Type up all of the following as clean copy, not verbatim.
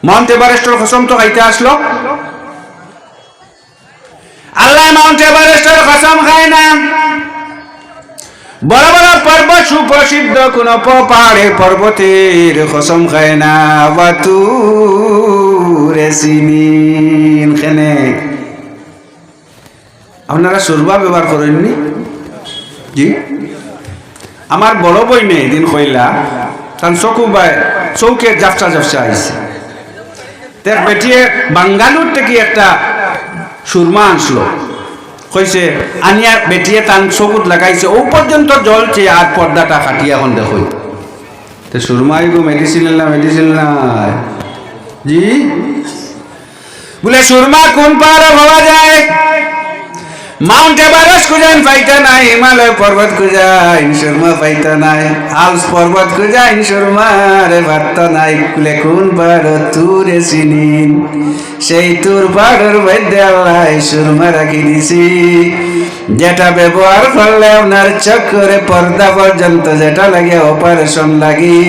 Mount এভারেস্টের কসম তো খাইতে আসলো? আল্লাহ মাউন্ট এভারেস্টের কসম খায় না। বড় বড় পর্বত, সুপ্রসিদ্ধ কোন পাহাড়ের পর্বতের কসম খায় না। ওয়াতুরে সিনিন, খেনে আপনারা সুরবা ব্যবহার করেননি? জি, আমার বড় বই নেই দিন কইলা তার চকু বাই চৌকে জাফসা জাফসা আইছে। তার বেটিয়ে বাঙ্গালুর থেকে একটা সুরমা আনছিল, কইছে আনিয়া বেটিয়ে তান চকুত লাগাইছে, ও পর্যন্ত জ্বলছে আর পর্দাটা কাটিয়া এখন দেখো। তো সুরমাই গো মেডিসিন না মেডিসিন নাই জি, বলে সুরমা কোন পাহাড়ে পাওয়া যায়? মাউন্ট এভারেস্ট খুঁজেন পাইতা নাই, হিমালয় পর্বত খুঁজাইন সুরমা পাইতা নাই, আলস পর্বত খুঁজাইন সুরমার ভাত্তা নাই। কুলে কোন পাহাড় তুরে চিনিন, সেই তুর পাহাড়ের মধ্যে আল্লাহ সুরমা রাখি দিছি, যেটা ব্যবহার করলে আপনার চক্করে পর্দা পর্যন্ত যেটা লাগে অপারেশন লাগি,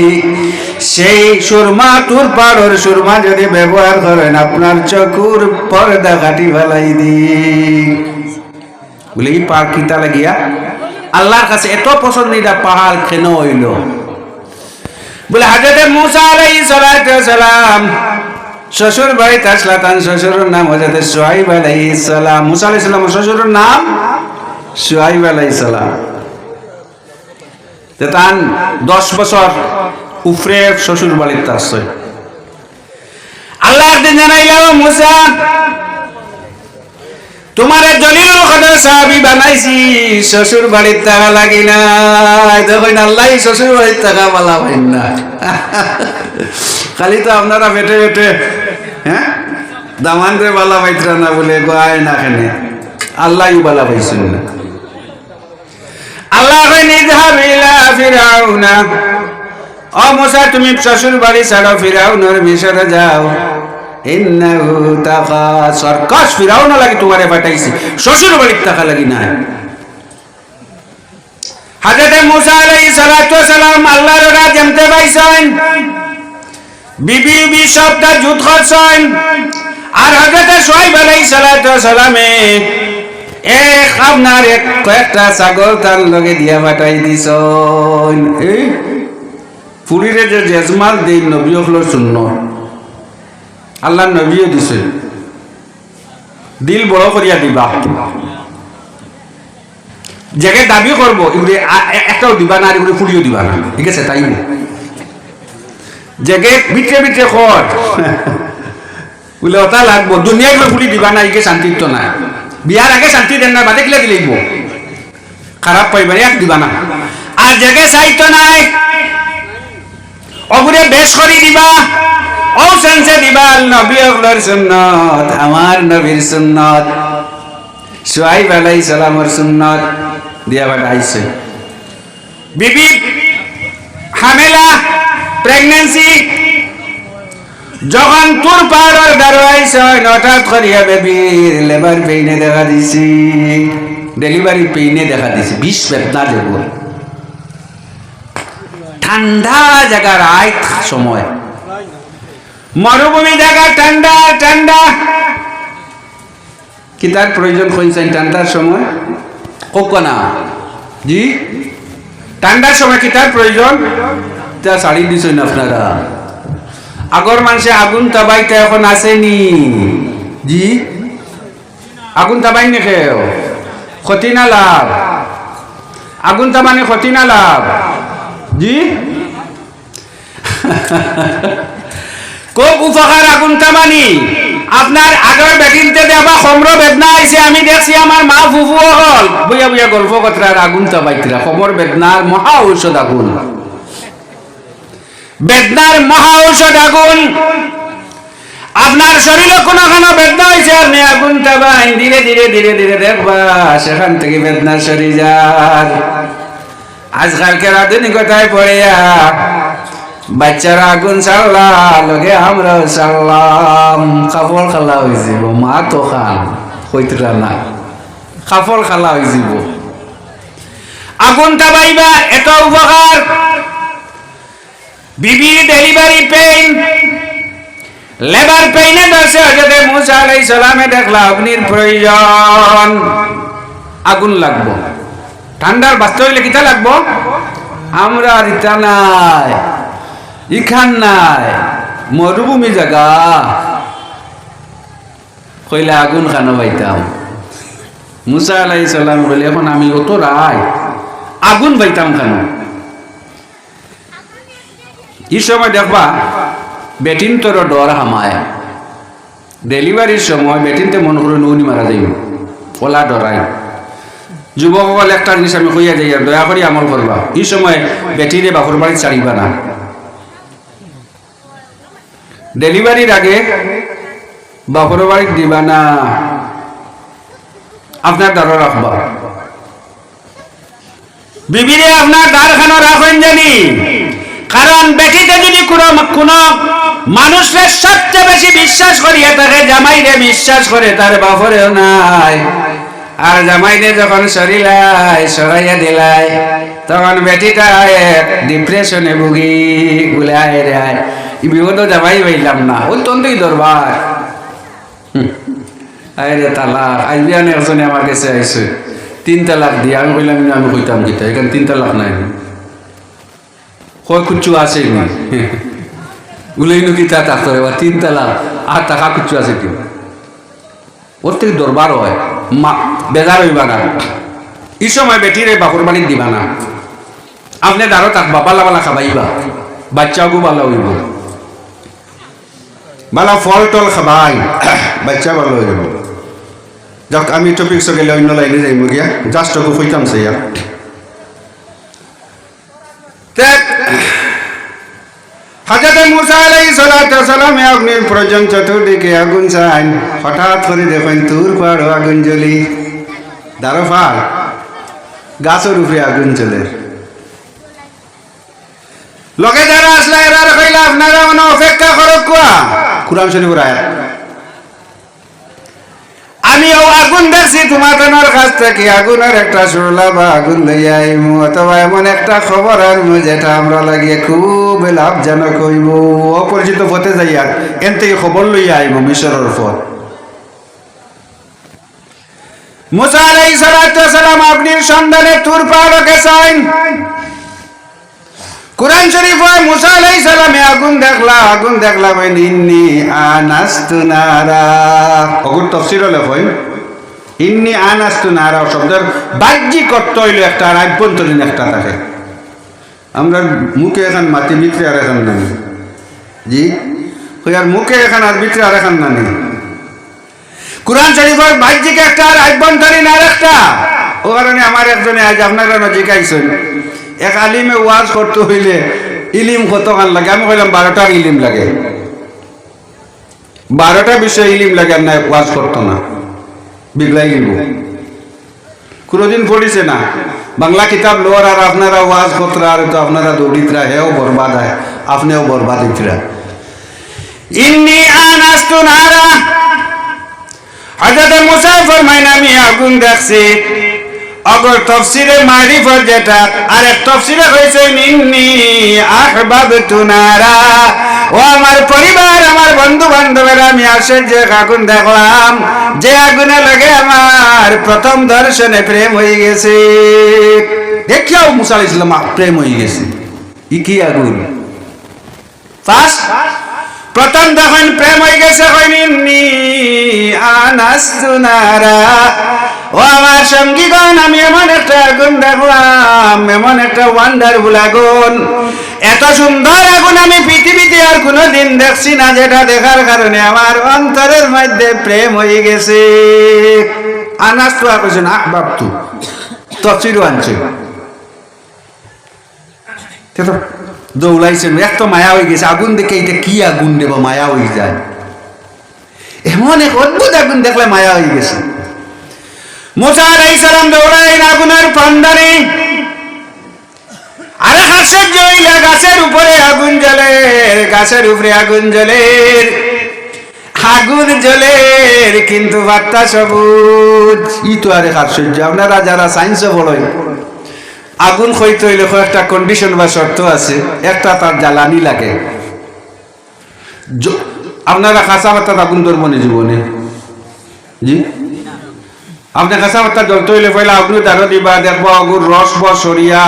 সেই সুরমা তুর পাহাড়ের সুরমা যদি ব্যবহার করেন আপনার চকুর পর্দা কাটি ফেলাই দি। বলে এই পাহাড় কিতা লাগিয়া আল্লাহর কাছে এত পছন্দিদা পাহাড় কেন হইল? বলে হযরত মুসা আলাইহিস সালাম শ্বশুর বাড়িতে আসলা, তার শ্বশুরের নাম হযরত শুআইব আলাইহিস সালাম। মুসা আলাইহিস সালামের শ্বশুরের নাম শুআইব আলাইহিস সালাম। তান 10 বছর উপরে শ্বশুর বাড়িতে আসছে। আল্লাহ দিন জানাইলাম, মুসা তোমার জলিলুল কদর সাহাবী বানাইছি, শ্বশুর বাড়ির টাকা লাগি না। দেখুন আল্লাহ শ্বশুর বাড়ির টাকা বলা হইন না, খালি তো আপনারা বেটে বেটে হ্যাঁ দামান রে বালা পাইতরা না বলে গায় না, এখানে আল্লাহ বালা পাইছেন না। আল্লাহ নিযহাব ইলা ফিরাউনা, ও মুসা তুমি শ্বশুর বাড়ি ছাড়ো, ফিরাউনের মিশরে যাও। ইন্নাহু তাগা, সরকাশ ফিরাউন লাগি তোমারে পাঠাইছি, শ্বশুর বাড়ির টাকা লাগি না। হযরত মুসা আলাইহিস সালাম আল্লাহর রাজ জানতে পাইছেন, বিবি বি সবটা যুদ্ধ করছেন। আর হযরত শুআইব আলাইহিস সালামে এক আপনার এক কয়েকটা ছাগল তার লগে দিয়া পাঠাই দিছেন। এই ফুরিরে যে জেজমাল দেই নবী হলো সুন্নাত, আল্লাহ নবীও দিছে, দিল বড় করিয়া দিবা, জায়গায় দাবি করবো এগুলি একটাও দিবা না, আর এগুলি ফুলিও দিবা না, ঠিক আছে? তাই জায়গায় ভিতরে ভিতরে কর বলে ওটা লাগবো, দুনিয়ায় ফুলি দিবা না, একে শান্তির তো না। বিয়ার আগে শান্তি দেন না, বাদে কিলা দিলেইব খারাপ পাইবা, এক দিবা না। আর জায়গায় চাইতো নাই ওগুলো বেশ করি দিবা, ও সেন্সে দিবা নবী হকলের সুন্নত, আমার নবীর সুন্নত, শুআইব আলাইহিস সালামের সুন্নত দিয়া বানাইছে। বিবি হামেলা প্রেগন্যান্সি যখন তোর পাহাড়ের দাঁড়াইছে, হঠাৎ করিয়া বেবির লেবার পেইনে দেখা দিছি, ডেলিভারি পেইনে দেখা দিছি, 20 বেদনা দেব। ঠান্ডা জায়গার আয় সময়, মরুভূমি জায়গা, ঠান্ডা ঠান্ডা, কি তার প্রয়োজন হয়েছেন ঠান্ডার সময়? কোক না জি, ঠান্ডার সময় কি তার প্রয়োজন? তা শাড়ি দিছেন আপনারা, আগর মানুষে আগুন তাবাইতে এখন আসেনি জি, আগুন তাবাই নে খেও ক্ষতি না লাভ, আগুন তাবানে ক্ষতি না লাভ জি। খুব উপকার আগুন তাবানি। আপনার আগের বেদিনতে দেবা সমর বেদনা আইছে, আমি দেখছি আমার মা ফুফু হল বইয়া বইয়া গল্প কথার আগুন তাবাইতরা, সমর বেদনার মহা ঔষধ আগুন, বেদনার মহা ঔষধ আগুন। আপনার শরীরে কোনোখানে বেদনা হয়েছে, আপনি আগুন তাবাইন, ধীরে ধীরে ধীরে ধীরে দেখবা সেখান থেকে বেদনা সরি যার। আজকালকের আধুনিকতায় পড়িয়া বাচ্চারা আগুন ছাড়লা, লগে আমরাও ছাড়লাম, কাপড় খালা হয়ে যাব, মা তো খান হইতরা না, কাপড় খালা হয়ে যাব। আগুন তাবাইবা এত উপকার। বিবি ডেলিভারি পেইন লেবার পেইনে ধরছে হযরত মুসা আলাইহিস সালামে দেখলা অগ্নির প্রয়োজন, আগুন লাগবো। ঠান্ডার বাঁচতে হইলে কিতা লাগবো? আমরা রিতা নাই, ইখান নাই, মরুভূমি জায়গা, কইলে আগুন খানো পাইতাম। মুসা আলাইহিস সালাম বলে এখন আমি অত রায় আগুন পাইতাম কেন? এই সময় দেখবা বেটিন তোর ডর হামায়, ডেলিভারির সময় বেটিনতে মন করে নৌনি মারা যাইব, ওলা ডরাই। যুবকসকল একটা জিনিস আমি কইয়া যাই, দয়া করে আমল করবা, এই সময় বেটিরে বাপর বাড়ি ছাড়িবা না। ডেলিভারির আগে বাপর বাড়ি দিবা না, আপনার দ্বারা রাখবা। বিবিরে আপনার দ্বারখানা রাখেন জানি, কারণ বেটিতে যদি কোনো মানুষের সবচেয়ে বেশি বিশ্বাস করিয়া থাকে, জামাইরে বিশ্বাস করে, তার বাপরেও নাই। আর জামাইরে যখন সরাইয়া দিলাই, তখন বেটিটা ডিপ্রেশনে ভুগি গুলায় রে, বিপদ জামাই পাইলাম না, ওই তন্ত্রই দরবার। আরে তালাক আইবিয়ান একজনে আমার কাছে আইসে 3 তালাক দিয়ে, আমি কইলাম আমি কইতাম কিতা, এখানে 3 তালাক নাই, কয় কুচু আছে নি উলাইনু কিতা থাকতো, এবার 3 তালাক আর টাকা কুচু আছে কি? ওর থেকে দরবার হয়, মা বেজার হইবা না। এই সময় বেটিরে বাপর বাড়ি দিবা না, আপনি দাঁড়ো থাকবা, বালা বালা খাবাইবা, বাচ্চাগু বালা হইব, বালা ফল টল খাবাই, বাচ্চা ভালো হইব। যাক আমি টপিক গেলে অন্য লাইনে যাইব গিয়া, জাস্ট কইতাম সাইয়া। হযরত মুসা আলাইহিস সালাম অগ্নির প্রয়োজন, চতুর্দিকে আগুন চাই, হঠাৎ করে দেখেন তুর পাড় আগুন জ্বলি, দাঁড়ো ফার গাছের উপরে আগুন চলে। লগে যারা আসলে এরা কইলা আপনারা মনে অপেক্ষা করো, কুয়া কুরআন শরীফের আয়াত, আমি ও আগুন দেখছি তোমাদের কাছ থেকে, আগুনের একটা সুরলা বা আগুন লইয়া আইমু, অথবা এমন একটা খবর আনবো যেটা আমরা লাগিয়ে খুব লাভজনক হইব। অপরিচিত পথে যাইয়া এন থেকে খবর লইয়া আইমু মিশরের পথ। মুসা আলাইহিস সালাম অগ্নির সন্ধানে তুর পাহাড়ে গেছেন। কুরআন শরীফে মুসা আলাইহিস সালামে আগুন দেখলা বলেন ইন্নী আনাস্তু নারা, ওগুর তাফসীরে লেখেন ইন্নী আনাস্তু নারা শব্দের বাহ্যিক অর্থ হইল একটা, আর আভ্যন্তরীণ একটা থাকে। আমরা মুখে এখন মাটি, ভিতরে আর এখন নানি, জি কই আর মুখে এখন আর ভিতরে আর এখন নানি। কুরআন শরীফের বাহ্যিক একটা আর আভ্যন্তরীণ আর একটা। ও কারণে আমার একজনে আজ আপনারা জিজ্ঞাসেন এক আলিমে ওয়াজ করতে হইলে ইলিম কতক্ষণ লাগে? আমি কইলাম 12টা ইলিম লাগে, 12টা বিষয় ইলিম লাগে, আর না ওয়াজ করতো না, বিগলাই গেল। কোনোদিন পড়িছে না বাংলা কিতাব লোয়ার, আর আপনারা ওয়াজ করতে আর তো আপনারা দৌড়িতরা, হেও বরবাদ হয়, আপনিও বরবাদ হইতরা। ইন্নী আনাস্তু নারা, হযরত মুসা ফরমাইন আমি আগুন দেখছি। অগর তাফসীরে মারিফত যেটা, আর এক তাফসীরে হইছে ইন্নী আহবাবতু নারা, ও আমার পরিবার, আমার বন্ধু বান্ধবেরা, আমি আশ্চর্য আগুন দেখলাম, যে আগুনে লাগে আমার প্রথম দর্শনে প্রেম হয়ে গেছে। দেখিয়াও মুসা আলাইহিস সালাম প্রেম হয়ে গেছে। ই কি আগুন? ফার্স্ট প্রথম যখন প্রেম হয়ে গেছে, ইন্নী আনাস্তু নারা, ও আমার সঙ্গীগণ, আমি এমন একটা আগুন দেখলাম, এমন একটা ওয়ান্ডারফুল আগুন, এত সুন্দর আগুন আমি পৃথিবীতে আর কোনোদিন দেখছি না, যেটা দেখার কারণে আমার অন্তরের মধ্যে প্রেম হয়ে গেছে। আনাস্তু আকুছেন আহবাবতু, তফসিরও আনছে, দৌড়াইছেন, এত মায়া হয়ে গেছে আগুন দেখে, এটা কি আগুন দেব, মায়া হয়ে যায়। এমন এক অদ্ভুত আগুন দেখলে মায়া হয়ে গেছে। মুসা আলাইহিস সালাম দৌড়াইন আগুনের প্রান্তরে, আরে আশ্চর্য হইলা, গাছের উপরে আগুন জ্বলে, গাছের উপরে আগুন জ্বলে, আগুন জ্বলে, কিন্তু পাতা সবুজ। ই তো আরে আশ্চর্য। আপনারা যারা সায়েন্সে পড়েন, আগুন হইতে হইলে একটা কন্ডিশন বা শর্ত আছে, একটা তার জ্বালানি লাগে, আপনারা খাসা পাতা আগুন ধরবো নি জীবনে? জি, আপনি কাঁচা পাতা জ্বলতে হইলে পয়লা আগুন দাঁড়ো দিবা, দেখবো আগুন রস বস সরিয়া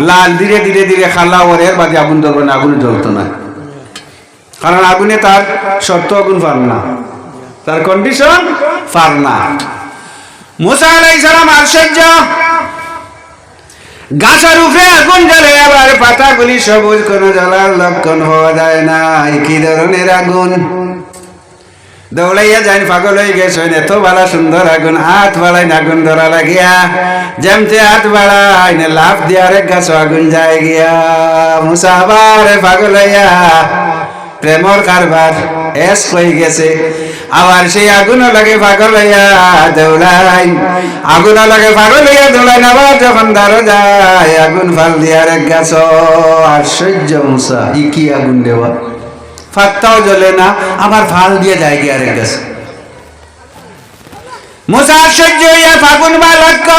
লাল ধীরে ধীরে ধীরে খালা ওর এর বাদে আগুন ধরবে না, আগুন জ্বলতো না। কারণ আগুনে তার শর্ত আগুন পার না, তার কন্ডিশন পার না। মুসা আলাইহিস সালাম আশ্চর্য, গাছের উপরে আগুন জ্বলে আবার পাতাগুলি সবুজ, কোনো জ্বলার লক্ষণ হওয়া যায় না। কি ধরনের আগুন! দৌড়াইয়া যাই, পাগল হয়ে গেছেন, এত ভালো সুন্দর আগুন, হাত বাড়াই আগুন ধরা লাগিয়া, যেমতে হাত বাড়াই লাভ দিয়ে আরেক গাছ আগুন যায় গিয়া। মুসা আবার পাগল হইয়া প্রেমর কারবার এস হয়ে গেছে, আবার সেই আগুনও লাগে পাগল হইয়া দৌড়াই, আগুনও লাগে পাগল হইয়া দৌড়াই, আবার যখন দাঁড়ো যায় আগুন ফাল দিয়ে আরেক গাছ। আশ্চর্য মুসা, ই কি আগুন দেওয়া, ফাত্তাও জ্বলে না, আবার ফাল দিয়ে যায় গিয়ে আরেক গাছ। মুসা আশ্চর্য হইয়া ফাগুন বা লক্ষ্য,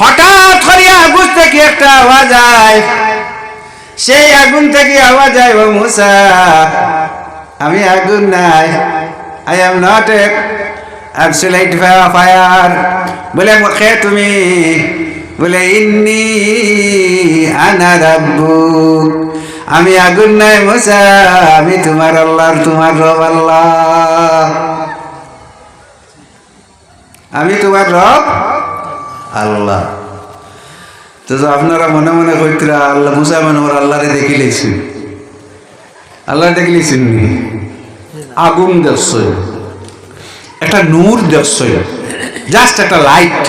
হঠাৎ করিয়া আগুন থেকে একটা আওয়াজ হয়, সেই আগুন থেকে আওয়াজ হয়, ও মুসা আমি আগুন নাই, I am not a absolute fire. বলে মুখে তুমি, বলে ইন্নী আনা রাব্বুক, আমি আগুন নাই মুসা, আমি তোমার আল্লাহ, তোমার রব আল্লাহ, আমি তোমার রব আল্লাহ। তো আপনারা মনে মনে কইতরা আল্লাহ মুসা মানে ওর আল্লাহরে দেখি লেছি, আল্লাহ দেখি লেছেন নি? আগুন দেখছ, একটা নূর দেখছ, জাস্ট একটা লাইট।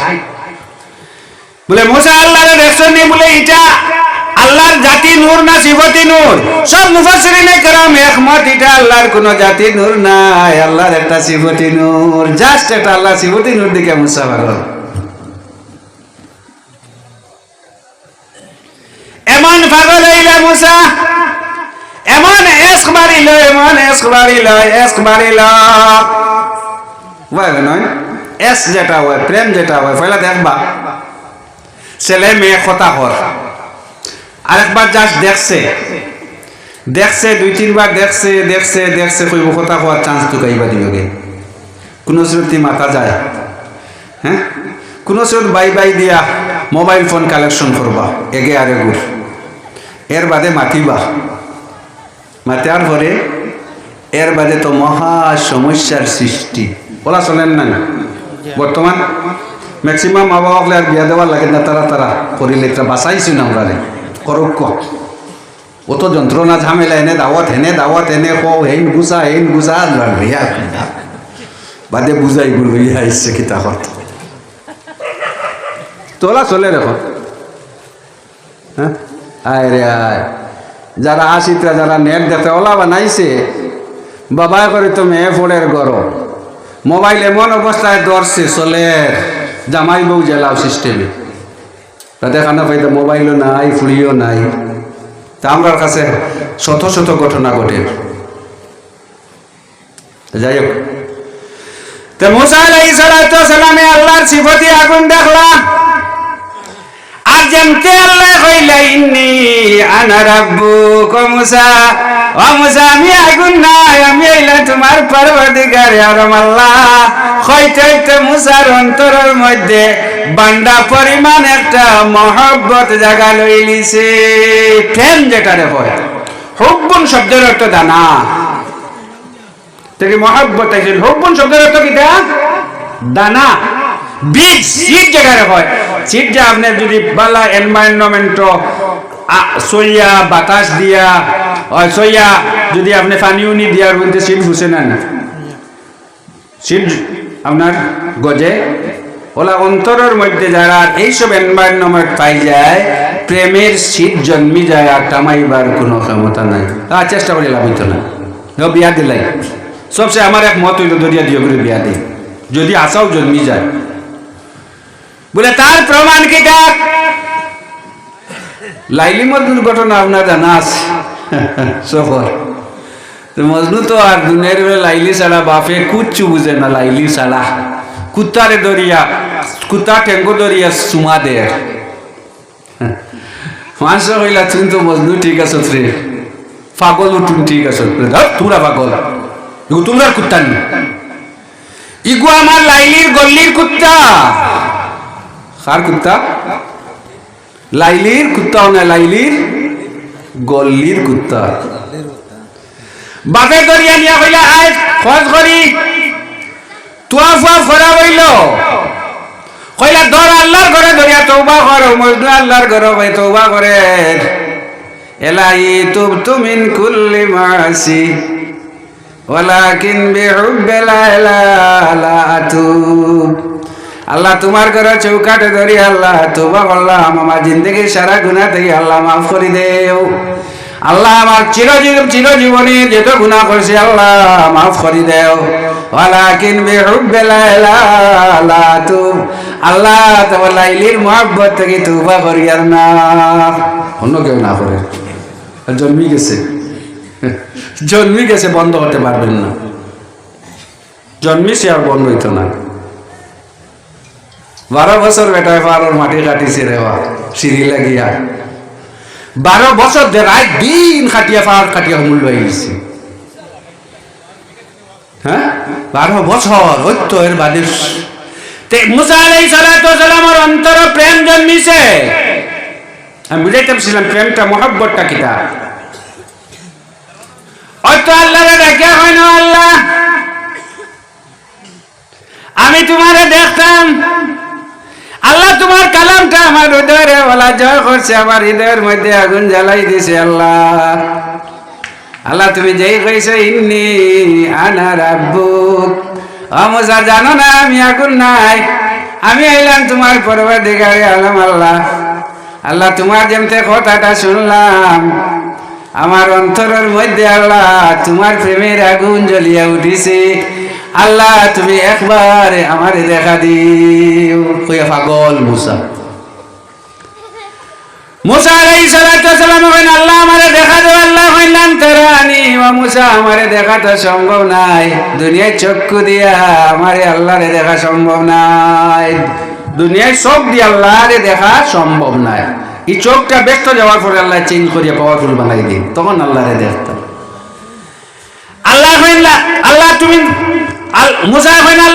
বলে মুসা আল্লাহরে দেখছ নি? বলে এটা আল্লাহর জাতি নূর না সিফতি নূর? সব মুফাসসিরিনে কেরাম একমত, এটা আল্লাহর কোন জাতি নূর নাই, আল্লাহর একটা সিফতি নূর, জাস্ট একটা আল্লাহ সিফতি নূর দিকে মুসা পাগল। এমন পাগল হইলা মুসা, এমন এস্ক মারিল, এমন এস্ক মারিল, এস্ক মারিল, বুঝলে নয়? এস যেটা হয়, প্রেম যেটা হয়, পয়লা দেখবা ছেলে মেয়ে কথা হর, আরেকবার জাস্ট দেখছে, দেখছে দুই তিনবার দেখছে, দেখছে দেখছে, কইব কথা হওয়ার চান্স ঢুকাইবা দিবে, কোনো শ্রুতি মাথা যায়, হ্যাঁ, কোনো শ্রুত বাই বাই দিয়া মোবাইল ফোন কালেকশন করবা এগে আর এগুর, এর বাদে মাতিবা, মাতার পরে এর বাদে তো মহা সমস্যার সৃষ্টি। বলা চলেন না বর্তমান ম্যাক্সিমাম মা বাবা আর বিয়া দেওয়ার লাগে না, তারা তারা করিলে বাঁচাইছেন আমরা রে করক, অত যন্ত্রণা ঝামেলা, এনে দাওয়াত এনে হেন গুছা লড়িয়া বাদে বুঝাই বুঝিয়া আসছে কিতা হত তোলা চলে রেখন। হ্যাঁ, আয় রে আয়, যারা আসিতরা যারা নেট দেখতে ওলা বানাইছে, বাবা করে তো মেয়ে ফোড়ের গরম, মোবাইল এমন অবস্থায় ধরছে চলে জামাই বউ জেলাও সিস্টেমে, তাদের খানা পাইতে মোবাইলও নাই, ফুড়িও নাই। তা আমার কাছে শত শত ঘটনা ঘটে। যাই হোক, তো মুসা আলাইহিস সালামে আল্লাহর সিফতি আগুন দেখলা, আর যেমতে আল্লাহ কইলা ইন্নী আনা রাব্বুক, ও মুসা, ও মুসা আমি আগুন নাই, আমি হইলাম তোমার পরবর্তীকার আরম আল্লাহ। হইতে মুসার অন্তরের মধ্যে বান্ডা পরিমাণ একটা মহব্বত জাগা লইলিছে, প্রেম যেটারে হয়, হুব্বুন শব্দের অর্থ দানা থেকে মহব্বত আছে, হুব্বুন শব্দের অর্থ কিটা? দানা, বীজ, সিড যেটারে হয়, সিড যে আপনি যদি বালা এনভায়রনমেন্ট সইয়া বাতাস দিয়া সইয়া যদি আপনি পানিউনি দিয়ার বলতে সিড ঘুষে না, সিড আপনার গজে, ওলা অন্তরের মধ্যে যারা এইসব এনভায়রনমেন্ট পাই যায়, প্রেমের শীত জন্মি যায়, আর টামাইবার কোনো ক্ষমতা নাই। চেষ্টা করি লাভিত না, বিয়া দিলাই সবচেয়ে আমার এক মত হইল দরিয়া দিয়ে করে বিয়া দিই, যদি আশাও জন্মি যায়। বলে তার প্রমাণ কি? লাইলি মজনুর ঘটনা আপনার জানা আছে সফর। মজনু তো আর দুনিয়ার লাইলি ছাড়া বাপে কুচ্ছু বুঝে না, লাইলি ছাড়া কুত্তারে দরিয়া, কুত্তা ঠেঙ্গো দরিয়া সুমা দে, মানুষ কইলা তুই তো মজনু ঠিক আছে রে, পাগল উঠুন ঠিক আছে তোমরা পাগল এগু তোমরা কুত্তা নি ইগু আমার লাইলির গল্লির কুত্তা কার কুত্তা লাইলির কুত্তাও না লাইলির গল্লির কুত্তা বাপে দরিয়া নিয়া কইলা আয় খোঁজ করি তুয়া ফুয়া ফরা হইল কইলা ধর আল্লাহর ঘরে দরিয়া তওবা করো মজনু আল্লাহর ঘরে ভাই তওবা করে এলাই তুবতু মিন কুল্লি মাসি ওয়ালাকিন বিহুব্বি লাইলা লা আতুব আল্লাহ তোমার ঘরে চৌকাটে ধরি আল্লাহ তওবা করলাম আমার জিন্দেগির সারা গুনাহ থেকে আল্লাহ মাফ করে দেও আল্লাহ আমার চিরজীবনের যত গুনাহ করছি আল্লাহ মাফ করে দেও ওয়ালাকিন বিহুব্বি লাইলা লা আতুব আল্লাহ তোমার লাইলির মহব্বত থেকে তওবা করিয়ার না অন্য কেউ না করে জন্মি গেছে বন্ধ হতে পারবেন না জন্মিছে আর বন্ধ হইতো না 12 বছর বেটায় পাড়ার মাটি কাটিছে রেওয়া সিঁড়ি লাগিয়া 12 বছর রাত দিন খাটিয়া পাহাড় কাটিয়া মূল্য হয়েছে হ্যাঁ 12 বছর হইতো এর বাদে মুসা আলাইহিস সালাতু ওয়াস সালামের অন্তর প্রেম জন্মিছে আমি বুঝাইতেছিলাম প্রেমটা মহব্বতটা কিটা হয়তো আল্লাহরে ডাকে হয় না আল্লাহ আমি তোমারে দেখতাম আল্লাহ তোমার কালামটা আমার হৃদয়ে বলা জয় করছে আমার হৃদয়ের মধ্যে আগুন জ্বালাই দিছে আল্লাহ আল্লাহ তুমি যেই কইছো ইন্নী আনা রাব্বুক মুসা জানো না আমি আগুন নাই আমি আইলাম তোমার পরওয়ারদিগার আলম আল্লাহ আল্লাহ তোমার যেমতে কথাটা শুনলাম আমার অন্তরের মধ্যে আল্লাহ তোমার প্রেমের আগুন জ্বলিয়া উঠিছে আল্লাহ তুমি একবার আমারে দেখা দিও কইয়া পাগল মুসা মুসা আলাইহিস সালাতু ওয়াস সালাম কইলেন আল্লাহ আমারে দেখা দাও আল্লাহ কইলেন তারানি ওয়া মুসা আমারে দেখা তো সম্ভব নাই দুনিয়ায় চক্ষু দিয়া আমারে আল্লাহরে দেখা সম্ভব নাই দুনিয়ায় চোখ দিয়ে আল্লাহরে দেখা সম্ভব নাই এই চোখটা ব্যস্ত যাওয়ার পরে আল্লাহ চেঞ্জ করিয়া পাওয়ারফুল বানাই দিন তখন আল্লাহরে দেখতাম আল্লাহ কইলা আল্লাহ তুমি মুসা কইলেন